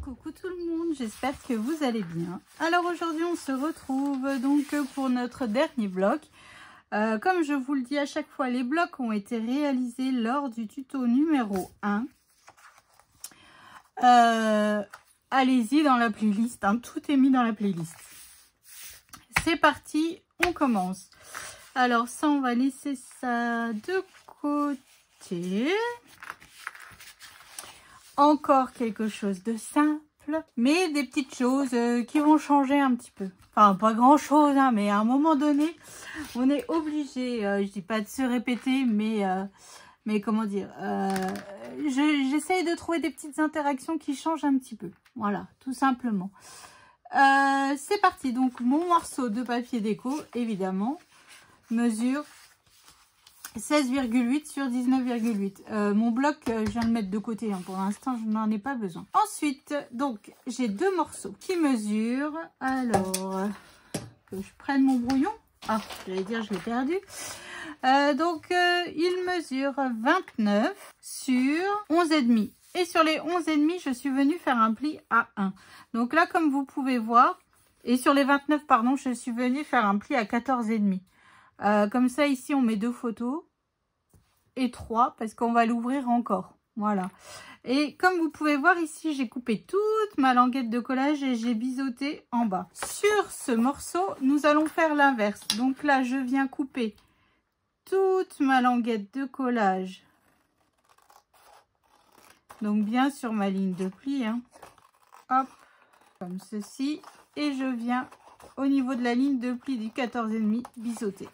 Coucou tout le monde, j'espère que vous allez bien. Alors aujourd'hui on se retrouve donc pour notre dernier bloc. Comme je vous le dis à chaque fois, les blocs ont été réalisés lors du tuto numéro 1. Allez-y dans la playlist, hein, tout est mis dans la playlist. C'est parti, on commence. Alors ça, on va laisser ça de côté. Encore quelque chose de simple, mais des petites choses qui vont changer un petit peu. Enfin, pas grand chose, hein, mais à un moment donné, on est obligé, je dis pas de se répéter, mais comment dire, j'essaye de trouver des petites interactions qui changent un petit peu. Voilà, tout simplement. C'est parti, donc mon morceau de papier déco, évidemment, mesure 16,8 sur 19,8. Mon bloc, je viens de le mettre de côté, hein, pour l'instant, je n'en ai pas besoin. Ensuite, donc, j'ai deux morceaux qui mesurent. Alors, que je prenne mon brouillon. Ah, j'allais dire, je l'ai perdu. Il mesure 29 sur 11,5. Et sur les 11,5, je suis venue faire un pli à 1. Donc là, comme vous pouvez voir, et sur les 29, pardon, je suis venue faire un pli à 14,5. Comme ça, ici, on met 2 photos et 3 parce qu'on va l'ouvrir encore. Voilà. Et comme vous pouvez voir ici, j'ai coupé toute ma languette de collage et j'ai biseauté en bas. Sur ce morceau, nous allons faire l'inverse. Donc là, je viens couper toute ma languette de collage. Donc bien sur ma ligne de pli, hein. Hop, comme ceci. Et je viens au niveau de la ligne de pli du 14,5 biseauter.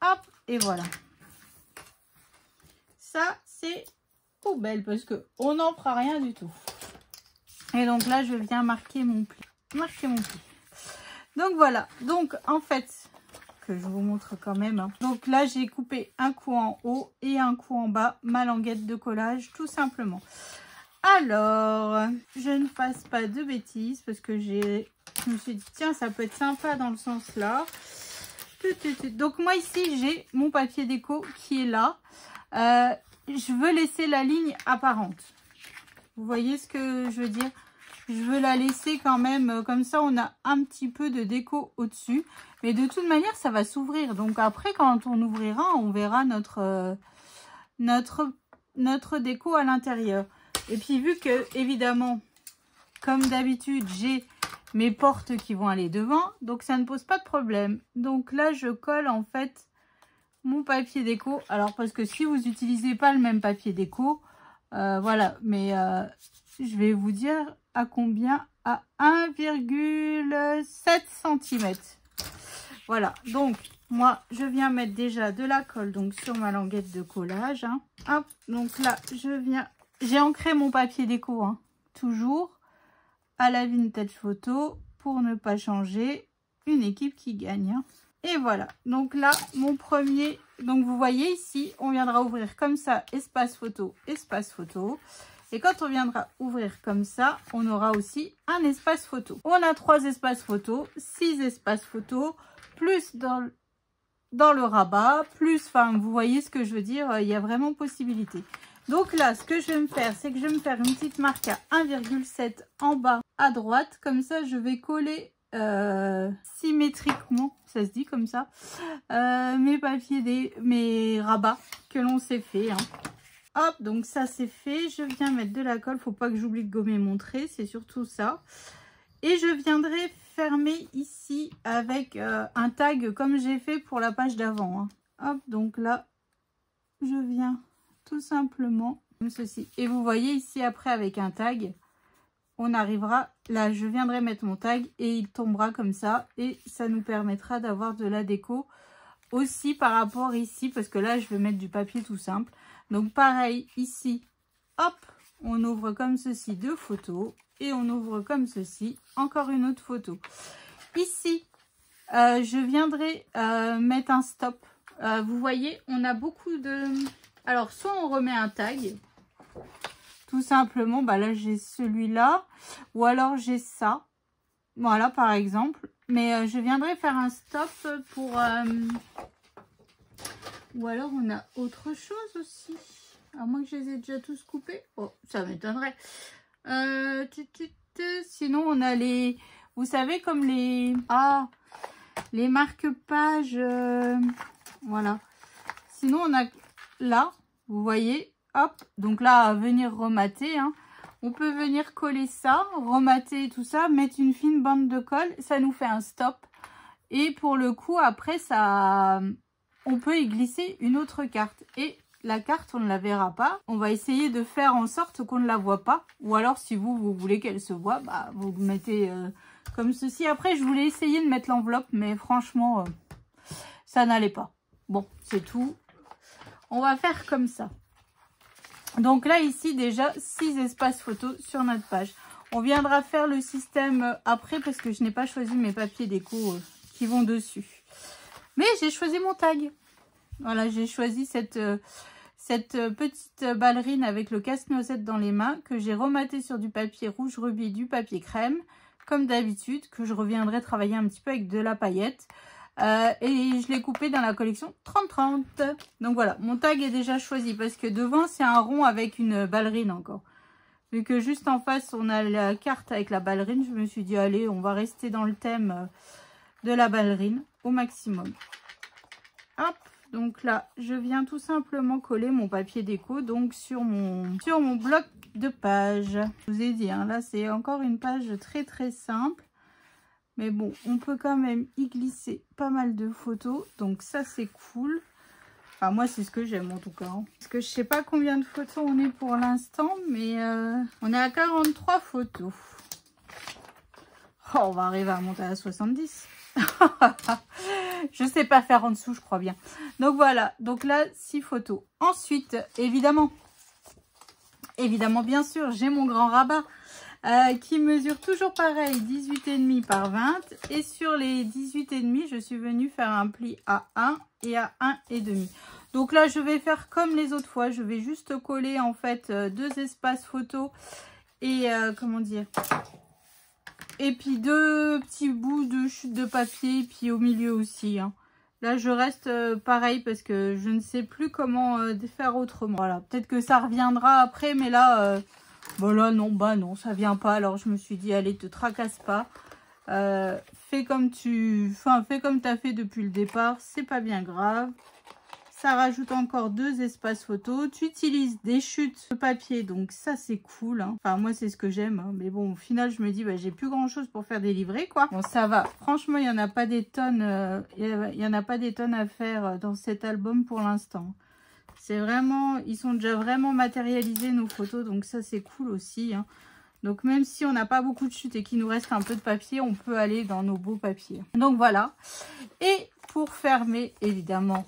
Hop, et voilà. Ça, c'est poubelle parce que on n'en fera rien du tout. Et donc là, je viens marquer mon pli. Donc voilà. Donc en fait, que je vous montre quand même, hein. Donc là, j'ai coupé un coup en haut et un coup en bas, ma languette de collage, tout simplement. Alors, je ne fasse pas de bêtises parce que je me suis dit, tiens, ça peut être sympa dans le sens là. Donc moi ici, j'ai mon papier déco qui est là. Je veux laisser la ligne apparente. Vous voyez ce que je veux dire? Je veux la laisser quand même, comme ça on a un petit peu de déco au-dessus. Mais de toute manière, ça va s'ouvrir. Donc après, quand on ouvrira, on verra notre déco à l'intérieur. Et puis vu que, évidemment, comme d'habitude, j'ai mes portes qui vont aller devant, donc ça ne pose pas de problème. Donc là, je colle en fait mon papier déco. Alors parce que si vous n'utilisez pas le même papier déco, voilà, mais je vais vous dire à combien, à 1,7 cm. Voilà, donc moi je viens mettre déjà de la colle donc sur ma languette de collage, hein. Hop, donc là je viens, j'ai ancré mon papier déco, hein, toujours à la vintage photo pour ne pas changer, une équipe qui gagne, hein. Et voilà, donc là mon premier, donc vous voyez ici on viendra ouvrir comme ça espace photo, et quand on viendra ouvrir comme ça on aura aussi un espace photo. On a 3 espaces photo, 6 espaces photo, plus dans le rabat, plus, enfin vous voyez ce que je veux dire, il y a vraiment possibilité. Donc là, ce que je vais me faire, c'est que je vais me faire une petite marque à 1,7 en bas à droite. Comme ça, je vais coller symétriquement, ça se dit comme ça, mes rabats que l'on s'est fait, hein. Hop, donc ça c'est fait. Je viens mettre de la colle, faut pas que j'oublie de gommer mon trait, c'est surtout ça. Et je viendrai fermer ici avec un tag comme j'ai fait pour la page d'avant, hein. Hop, donc là, je viens tout simplement comme ceci. Et vous voyez ici après avec un tag, on arrivera, là je viendrai mettre mon tag et il tombera comme ça. Et ça nous permettra d'avoir de la déco aussi par rapport ici, parce que là je vais mettre du papier tout simple. Donc pareil ici, hop, on ouvre comme ceci 2 photos. Et on ouvre comme ceci encore une autre photo. Ici, je viendrai mettre un stop. Vous voyez, on a beaucoup de... Alors, soit on remet un tag, tout simplement. Bah là, j'ai celui-là. Ou alors, j'ai ça. Voilà, par exemple. Mais je viendrai faire un stop pour... Ou alors, on a autre chose aussi. À moins que je les ai déjà tous coupés. Oh, ça m'étonnerait. Sinon, on a les... Vous savez, comme les... Ah, les marque-pages. Voilà. Sinon, on a là, vous voyez, hop. Donc là, à venir remater. Hein. On peut venir coller ça, remater tout ça, mettre une fine bande de colle. Ça nous fait un stop. Et pour le coup, après, ça, on peut y glisser une autre carte. Et la carte, on ne la verra pas. On va essayer de faire en sorte qu'on ne la voit pas. Ou alors, si vous voulez qu'elle se voit, bah, vous mettez comme ceci. Après, je voulais essayer de mettre l'enveloppe, mais franchement, ça n'allait pas. Bon, c'est tout. On va faire comme ça. Donc là, ici, déjà, 6 espaces photos sur notre page. On viendra faire le système après parce que je n'ai pas choisi mes papiers déco qui vont dessus. Mais j'ai choisi mon tag. Voilà, j'ai choisi cette petite ballerine avec le casse-noisette dans les mains que j'ai rematé sur du papier rouge rubis, du papier crème, comme d'habitude, que je reviendrai travailler un petit peu avec de la paillette. Et je l'ai coupé dans la collection 30-30. Donc voilà, mon tag est déjà choisi parce que devant, c'est un rond avec une ballerine encore. Vu que juste en face, on a la carte avec la ballerine, je me suis dit, allez, on va rester dans le thème de la ballerine au maximum. Hop, donc là, je viens tout simplement coller mon papier déco donc sur mon bloc de page. Je vous ai dit, hein, là, c'est encore une page très très simple. Mais bon, on peut quand même y glisser pas mal de photos. Donc ça, c'est cool. Enfin, moi, c'est ce que j'aime en tout cas. Hein. Parce que je sais pas combien de photos on est pour l'instant. Mais on est à 43 photos. Oh, on va arriver à monter à 70. Je sais pas faire en dessous, je crois bien. Donc voilà. Donc là, 6 photos. Ensuite, évidemment, bien sûr, j'ai mon grand rabat. Qui mesure toujours pareil, 18,5 par 20. Et sur les 18,5, je suis venue faire un pli à 1 et à 1,5. Donc là, je vais faire comme les autres fois. Je vais juste coller en fait 2 espaces photos et comment dire. Et puis 2 petits bouts de chute de papier, puis au milieu aussi. Hein. Là, je reste pareil parce que je ne sais plus comment faire autrement. Voilà, peut-être que ça reviendra après, mais là... Voilà, non, bah non, ça vient pas. Alors je me suis dit, allez, te tracasse pas. Fais comme t'as fait depuis le départ. C'est pas bien grave. Ça rajoute encore 2 espaces photos. Tu utilises des chutes de papier, donc ça c'est cool. Hein. Enfin, moi c'est ce que j'aime. Hein. Mais bon, au final, je me dis, bah, j'ai plus grand chose pour faire des livrets, quoi. Bon, ça va. Franchement, il n'y en a pas des tonnes. Il y en a pas des tonnes à faire dans cet album pour l'instant. C'est vraiment, ils sont déjà vraiment matérialisés nos photos, donc ça c'est cool aussi. Hein. Donc même si on n'a pas beaucoup de chutes et qu'il nous reste un peu de papier, on peut aller dans nos beaux papiers. Donc voilà. Et pour fermer, évidemment,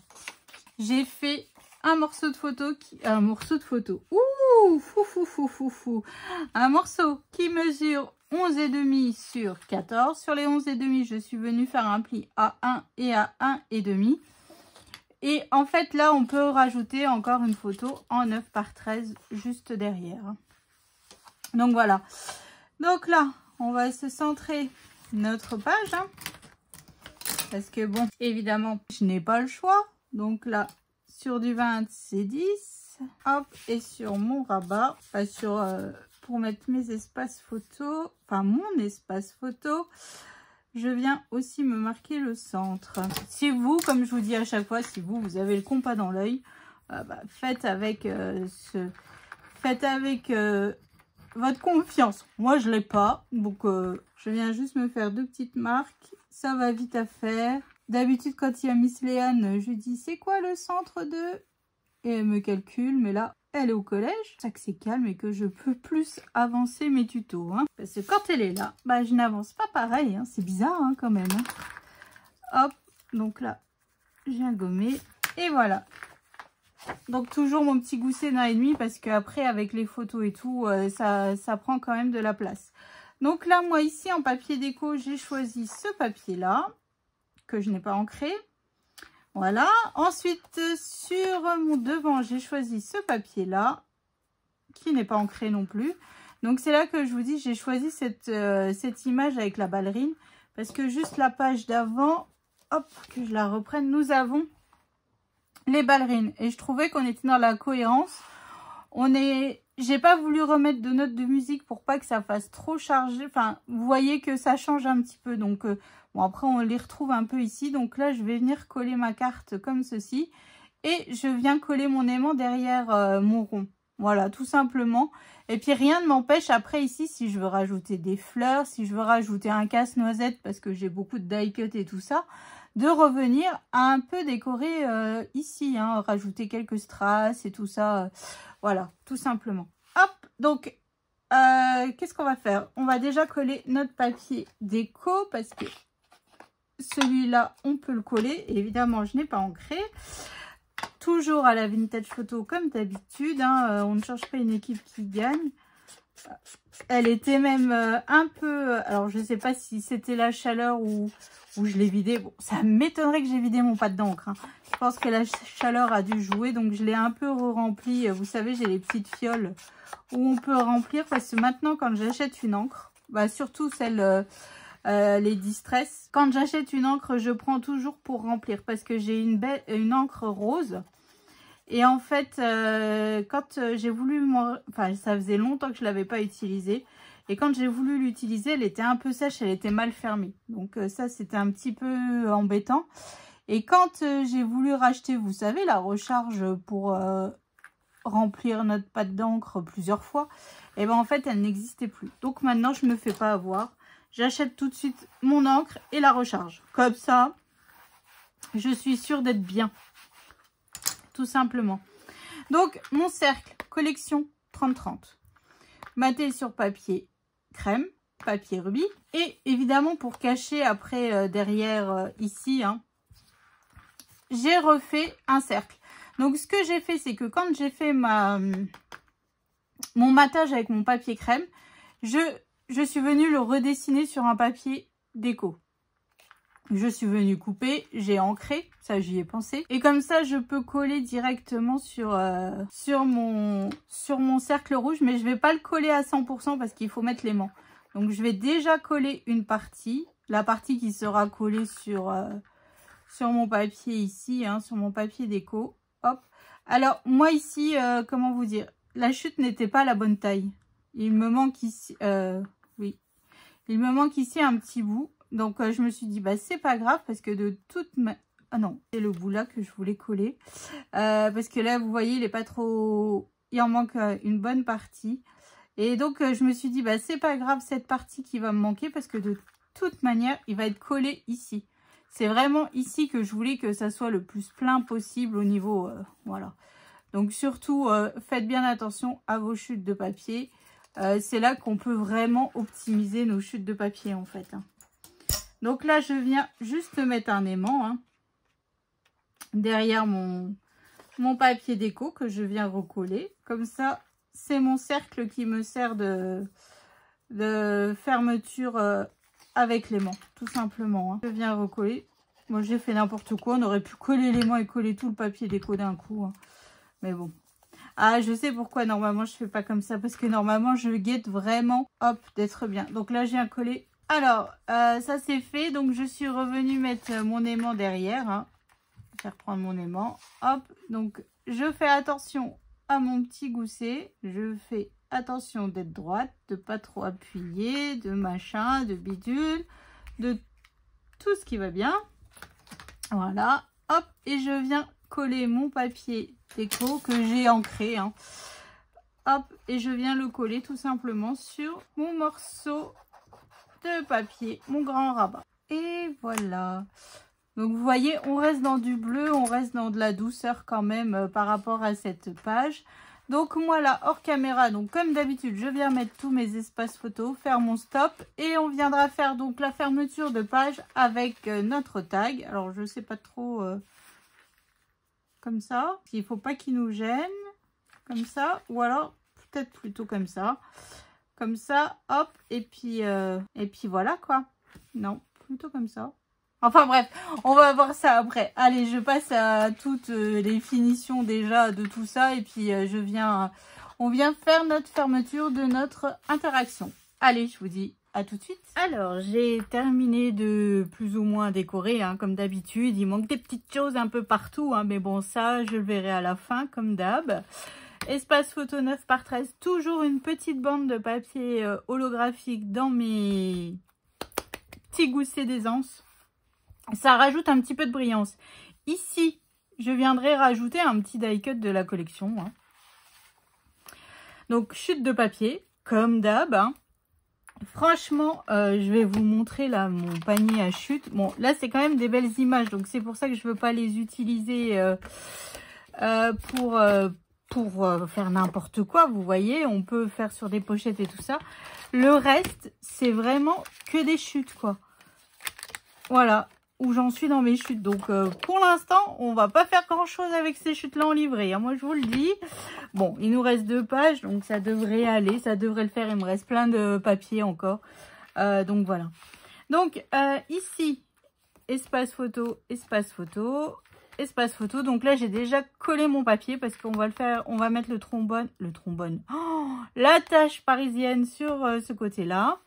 j'ai fait un morceau de photo, ouh, fou. Un morceau qui mesure 11,5 sur 14. Sur les 11,5, je suis venue faire un pli à 1 et à 1,5. Et en fait, là, on peut rajouter encore une photo en 9 par 13 juste derrière. Donc, voilà. Donc là, on va se centrer notre page. Hein, parce que, bon, évidemment, je n'ai pas le choix. Donc là, sur du 20, c'est 10. Hop, et sur mon rabat, pour mettre mes espaces photos, enfin, mon espace photo... Je viens aussi me marquer le centre. Si vous, comme je vous dis à chaque fois, si vous avez le compas dans l'œil, faites avec, votre confiance. Moi, je ne l'ai pas. Donc, je viens juste me faire 2 petites marques. Ça va vite à faire. D'habitude, quand il y a Miss Léane, je dis, c'est quoi le centre de... Et elle me calcule, mais là... Elle est au collège, c'est ça que c'est calme et que je peux plus avancer mes tutos. Hein. Parce que quand elle est là, bah, je n'avance pas pareil. Hein. C'est bizarre hein, quand même. Hein. Hop, donc là, je viens gommer. Et voilà. Donc toujours mon petit gousset d'un et demi parce qu'après avec les photos et tout, ça prend quand même de la place. Donc là, moi ici en papier déco, j'ai choisi ce papier-là que je n'ai pas ancré. Voilà, ensuite sur mon devant, j'ai choisi ce papier-là, qui n'est pas ancré non plus. Donc c'est là que je vous dis, j'ai choisi cette image avec la ballerine, parce que juste la page d'avant, hop, que je la reprenne, nous avons les ballerines. Et je trouvais qu'on était dans la cohérence. J'ai pas voulu remettre de notes de musique pour pas que ça fasse trop chargé. Enfin, vous voyez que ça change un petit peu. Donc, bon, après, on les retrouve un peu ici. Donc là, je vais venir coller ma carte comme ceci. Et je viens coller mon aimant derrière mon rond. Voilà, tout simplement. Et puis, rien ne m'empêche après ici, si je veux rajouter des fleurs, si je veux rajouter un casse-noisette, parce que j'ai beaucoup de die cut et tout ça, de revenir à un peu décorer ici, hein, rajouter quelques strass et tout ça, voilà, tout simplement. Hop, donc, qu'est-ce qu'on va faire? On va déjà coller notre papier déco, parce que celui-là, on peut le coller, et évidemment, je n'ai pas ancré. Toujours à la Vintage Photo, comme d'habitude, hein, on ne cherche pas une équipe qui gagne. Elle était même un peu... Alors, je ne sais pas si c'était la chaleur ou je l'ai vidé. Bon, ça m'étonnerait que j'ai vidé mon pâte d'encre. Hein. Je pense que la chaleur a dû jouer. Donc, je l'ai un peu re-rempli. Vous savez, j'ai les petites fioles où on peut remplir. Parce que maintenant, quand j'achète une encre, bah, surtout celle... les distress. Quand j'achète une encre, je prends toujours pour remplir. Parce que j'ai une encre rose. Et en fait, quand j'ai voulu... Enfin, ça faisait longtemps que je ne l'avais pas utilisée. Et quand j'ai voulu l'utiliser, elle était un peu sèche, elle était mal fermée. Donc ça, c'était un petit peu embêtant. Et quand j'ai voulu racheter, vous savez, la recharge pour remplir notre pâte d'encre plusieurs fois, et ben en fait, elle n'existait plus. Donc maintenant, je ne me fais pas avoir. J'achète tout de suite mon encre et la recharge. Comme ça, je suis sûre d'être bien. Tout simplement. Donc, mon cercle, collection 30-30. Maté sur papier crème, papier rubis. Et évidemment, pour cacher après, derrière, ici, hein, j'ai refait un cercle. Donc, ce que j'ai fait, c'est que quand j'ai fait mon matage avec mon papier crème, je suis venue le redessiner sur un papier déco. Je suis venue couper, j'ai ancré, ça j'y ai pensé. Et comme ça, je peux coller directement sur mon cercle rouge. Mais je ne vais pas le coller à 100% parce qu'il faut mettre l'aimant. Donc je vais déjà coller une partie. La partie qui sera collée sur mon papier ici, hein, sur mon papier déco. Hop. Alors moi ici, comment vous dire, la chute n'était pas la bonne taille. Il me manque ici, oui. Il me manque ici un petit bout. Donc, je me suis dit, bah, c'est pas grave parce que de toute ah non, c'est le bout là que je voulais coller. Parce que là, vous voyez, il est pas trop... Il en manque une bonne partie. Et donc, je me suis dit, bah, c'est pas grave cette partie qui va me manquer parce que de toute manière, il va être collé ici. C'est vraiment ici que je voulais que ça soit le plus plein possible au niveau... voilà. Donc, surtout, faites bien attention à vos chutes de papier. C'est là qu'on peut vraiment optimiser nos chutes de papier, en fait. Hein. Donc là, je viens juste mettre un aimant hein, derrière mon papier déco que je viens recoller. Comme ça, c'est mon cercle qui me sert de fermeture avec l'aimant, tout simplement. Hein. Je viens recoller. Moi, j'ai fait n'importe quoi. On aurait pu coller l'aimant et coller tout le papier déco d'un coup. Hein. Mais bon. Ah, je sais pourquoi normalement je fais pas comme ça. Parce que normalement, je guette vraiment, hop, d'être bien. Donc là, je viens coller. Alors, ça c'est fait. Donc, je suis revenue mettre mon aimant derrière. Hein. Faire prendre mon aimant. Hop. Donc, je fais attention à mon petit gousset. Je fais attention d'être droite, de pas trop appuyer, de machin, de bidule, de tout ce qui va bien. Voilà. Hop. Et je viens coller mon papier déco que j'ai ancré. Hein. Hop. Et je viens le coller tout simplement sur mon morceau de papier, mon grand rabat. Et voilà. Donc vous voyez, on reste dans du bleu, on reste dans de la douceur quand même par rapport à cette page. Donc moi là, hors caméra, donc comme d'habitude, je viens mettre tous mes espaces photos, faire mon stop. Et on viendra faire donc la fermeture de page avec notre tag. Alors je sais pas trop, comme ça. Il faut pas qu'il nous gêne, comme ça. Ou alors peut-être plutôt comme ça. Comme ça, hop, et puis voilà quoi. Non, plutôt comme ça. Enfin bref, on va voir ça après. Allez, je passe à toutes les finitions déjà de tout ça. Et puis on vient faire notre fermeture de notre interaction. Allez, je vous dis à tout de suite. Alors, j'ai terminé de plus ou moins décorer, hein, comme d'habitude. Il manque des petites choses un peu partout, hein, mais bon, ça, je le verrai à la fin, comme d'hab. Espace photo 9 par 13. Toujours une petite bande de papier holographique dans mes petits goussets d'aisance. Ça rajoute un petit peu de brillance. Ici, je viendrai rajouter un petit die cut de la collection. Hein. Donc, chute de papier, comme d'hab. Hein. Franchement, je vais vous montrer là mon panier à chute. Bon, là, c'est quand même des belles images. Donc, c'est pour ça que je ne veux pas les utiliser pour faire n'importe quoi. Vous voyez, on peut faire sur des pochettes et tout ça. Le reste, c'est vraiment que des chutes, quoi. Voilà, où j'en suis dans mes chutes. Donc, pour l'instant, on va pas faire grand-chose avec ces chutes-là en livret. Hein. Moi, je vous le dis. Bon, il nous reste 2 pages, donc ça devrait aller. Ça devrait le faire. Il me reste plein de papier encore. Donc, voilà. Donc, ici, espace photo, espace photo, espace photo. Donc là, j'ai déjà collé mon papier parce qu'on va le faire. On va mettre le trombone. Oh, la tache parisienne sur ce côté-là.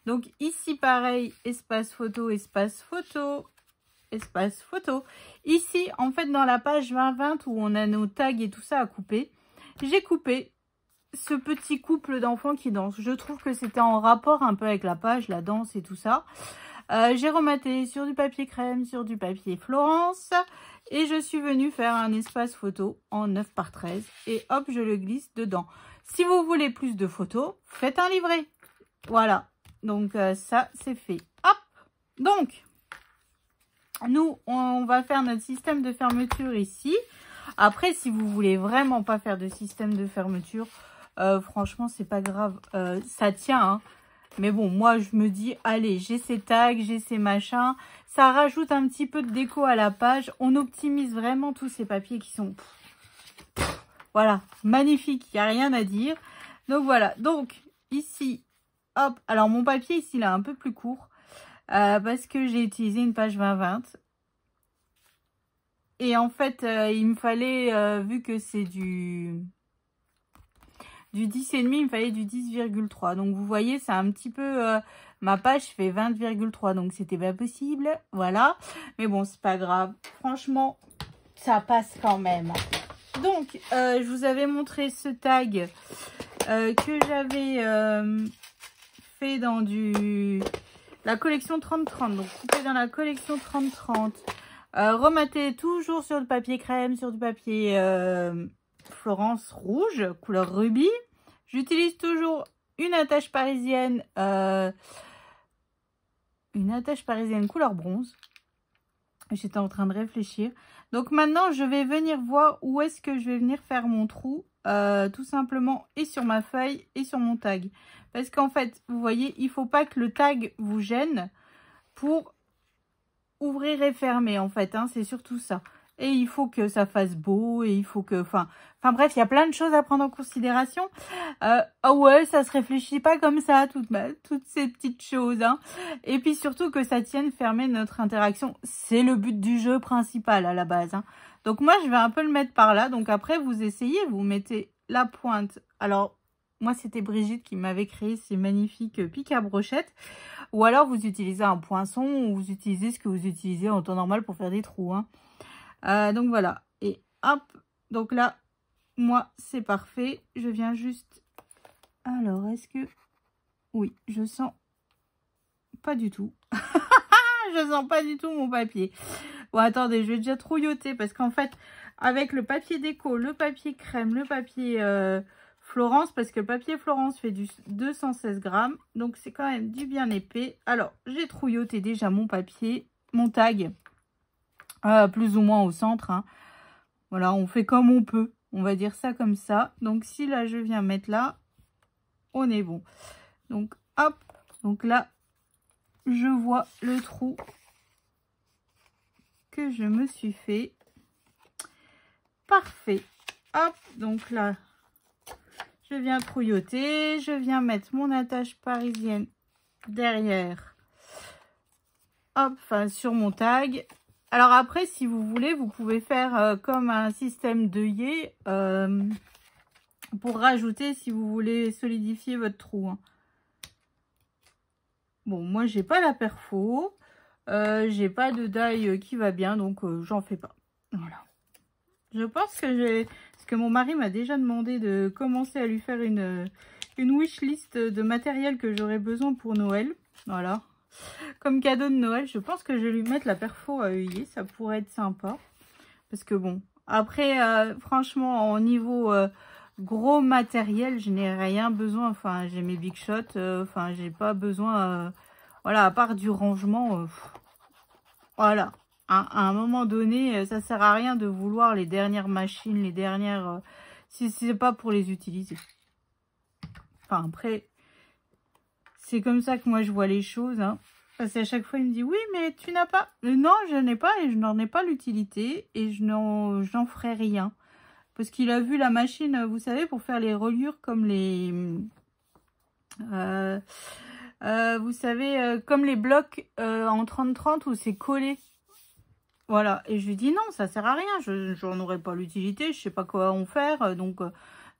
Donc ici, pareil, espace photo, espace photo, espace photo. Ici, en fait, dans la page 20-20 où on a nos tags et tout ça à couper, j'ai coupé ce petit couple d'enfants qui dansent. Je trouve que c'était en rapport un peu avec la page, la danse et tout ça. J'ai rematé sur du papier crème, sur du papier Florence. Et je suis venue faire un espace photo en 9 par 13. Et hop, je le glisse dedans. Si vous voulez plus de photos, faites un livret. Voilà. Donc, ça, c'est fait. Hop. Donc, nous, on va faire notre système de fermeture ici. Après, si vous voulez vraiment pas faire de système de fermeture, franchement, c'est pas grave. Ça tient, hein. Mais bon, moi, je me dis, allez, j'ai ces tags, j'ai ces machins. Ça rajoute un petit peu de déco à la page. On optimise vraiment tous ces papiers qui sont... Voilà, magnifique. Il n'y a rien à dire. Donc, voilà. Donc, ici... Hop, alors mon papier ici, il est un peu plus court parce que j'ai utilisé une page 20-20. Et en fait, il me fallait, vu que c'est du 10,5, il me fallait du 10,3. Donc vous voyez, c'est un petit peu... ma page fait 20,3, donc c'était pas possible. Voilà, mais bon, c'est pas grave. Franchement, ça passe quand même. Donc, je vous avais montré ce tag que j'avais... dans la collection 30-30, donc coupé dans la collection 30-30, rematé toujours sur le papier crème, sur du papier Florence rouge, couleur rubis. J'utilise toujours une attache parisienne couleur bronze. J'étais en train de réfléchir. Donc maintenant, je vais venir voir où est-ce que je vais venir faire mon trou, tout simplement, et sur ma feuille et sur mon tag. Parce qu'en fait, vous voyez, il ne faut pas que le tag vous gêne pour ouvrir et fermer, en fait. Hein, c'est surtout ça. Et il faut que ça fasse beau, et il faut que... Enfin bref, il y a plein de choses à prendre en considération. Ah ouais, ça se réfléchit pas comme ça, toutes ces petites choses. Hein. Et puis surtout que ça tienne fermer notre interaction. C'est le but du jeu principal à la base. Hein. Donc moi, je vais un peu le mettre par là. Donc après, vous essayez, vous mettez la pointe. Alors... Moi, c'était Brigitte qui m'avait créé ces magnifiques pics à brochettes. Ou alors, vous utilisez un poinçon ou vous utilisez ce que vous utilisez en temps normal pour faire des trous. Hein. Donc, voilà. Et hop. Donc là, moi, c'est parfait. Je viens juste... Alors, est-ce que... Oui, je sens pas du tout. Je sens pas du tout mon papier. Bon, attendez, je vais déjà trouilloter parce qu'en fait, avec le papier déco, le papier crème, le papier... Florence, parce que le papier Florence fait du 216 grammes, donc c'est quand même du bien épais. Alors, j'ai trouilloté déjà mon papier, mon tag, plus ou moins au centre. Hein. Voilà, on fait comme on peut, on va dire ça comme ça. Donc, si là, je viens mettre là, on est bon. Donc, hop, donc là, je vois le trou que je me suis fait. Parfait. Hop, donc là... Je viens trouilloter, je viens mettre mon attache parisienne derrière, hop, enfin sur mon tag. Alors après, si vous voulez, vous pouvez faire comme un système d'œillet pour rajouter si vous voulez solidifier votre trou. Hein. Bon, moi j'ai pas la perfo, j'ai pas de die qui va bien, donc j'en fais pas. Voilà. Je pense que j'ai... Parce que mon mari m'a déjà demandé de commencer à lui faire une wishlist de matériel que j'aurais besoin pour Noël. Voilà. Comme cadeau de Noël, je pense que je vais lui mettre la perfo à œillet. Ça pourrait être sympa. Parce que bon, après, franchement, au niveau gros matériel, je n'ai rien besoin. Enfin, j'ai mes Big Shot. Enfin, j'ai pas besoin... voilà, à part du rangement. Voilà. À un moment donné, ça sert à rien de vouloir les dernières machines, les dernières... si c'est pas pour les utiliser. Enfin, après, c'est comme ça que moi je vois les choses. Hein. Parce qu'à chaque fois, il me dit, oui, mais tu n'as pas... Non, je n'ai pas et je n'en ai pas l'utilité et je n'en ferai rien. Parce qu'il a vu la machine, vous savez, pour faire les reliures comme les... vous savez, comme les blocs en 30-30 où c'est collé. Voilà, et je lui dis non, ça sert à rien, j'en aurai pas l'utilité, je sais pas quoi en faire, donc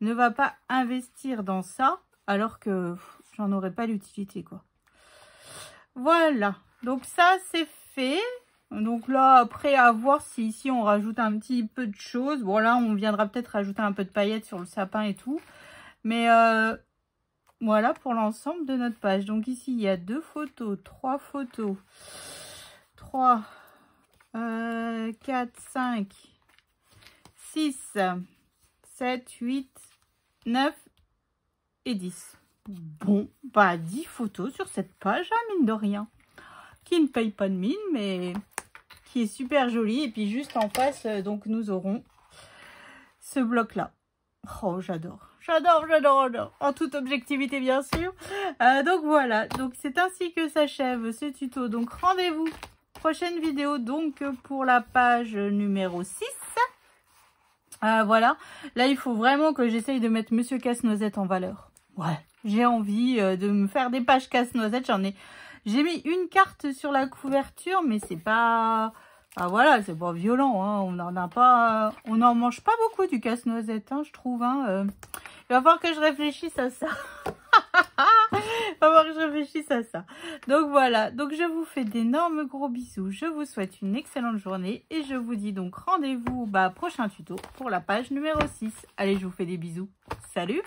ne va pas investir dans ça, alors que j'en aurai pas l'utilité, quoi. Voilà, donc ça c'est fait. Donc là, après, à voir si ici on rajoute un petit peu de choses. Bon là, on viendra peut-être rajouter un peu de paillettes sur le sapin et tout. Mais voilà pour l'ensemble de notre page. Donc ici, il y a 2 photos, 3 photos, 3... 4, 5, 6, 7, 8, 9 et 10. Bon, bah 10 photos sur cette page, hein, mine de rien. Qui ne paye pas de mine, mais qui est super jolie. Et puis juste en face, donc nous aurons ce bloc-là. Oh, j'adore. J'adore, j'adore, j'adore. En toute objectivité, bien sûr. Donc voilà, donc c'est ainsi que s'achève ce tuto. Donc rendez-vous. Prochaine vidéo donc pour la page numéro 6. Voilà. Là, il faut vraiment que j'essaye de mettre Monsieur Casse-Noisette en valeur. Ouais. J'ai envie de me faire des pages Casse-Noisette. J'ai mis une carte sur la couverture, mais c'est pas... Ah voilà, c'est pas violent. Hein. On n'en a pas... on n'en mange pas beaucoup du Casse-Noisette, hein, je trouve. Hein. Il va falloir que je réfléchisse à ça. Il va falloir que je réfléchisse à ça. Donc voilà, donc je vous fais d'énormes gros bisous. Je vous souhaite une excellente journée. Et je vous dis donc rendez-vous prochain tuto pour la page numéro 6. Allez, je vous fais des bisous. Salut!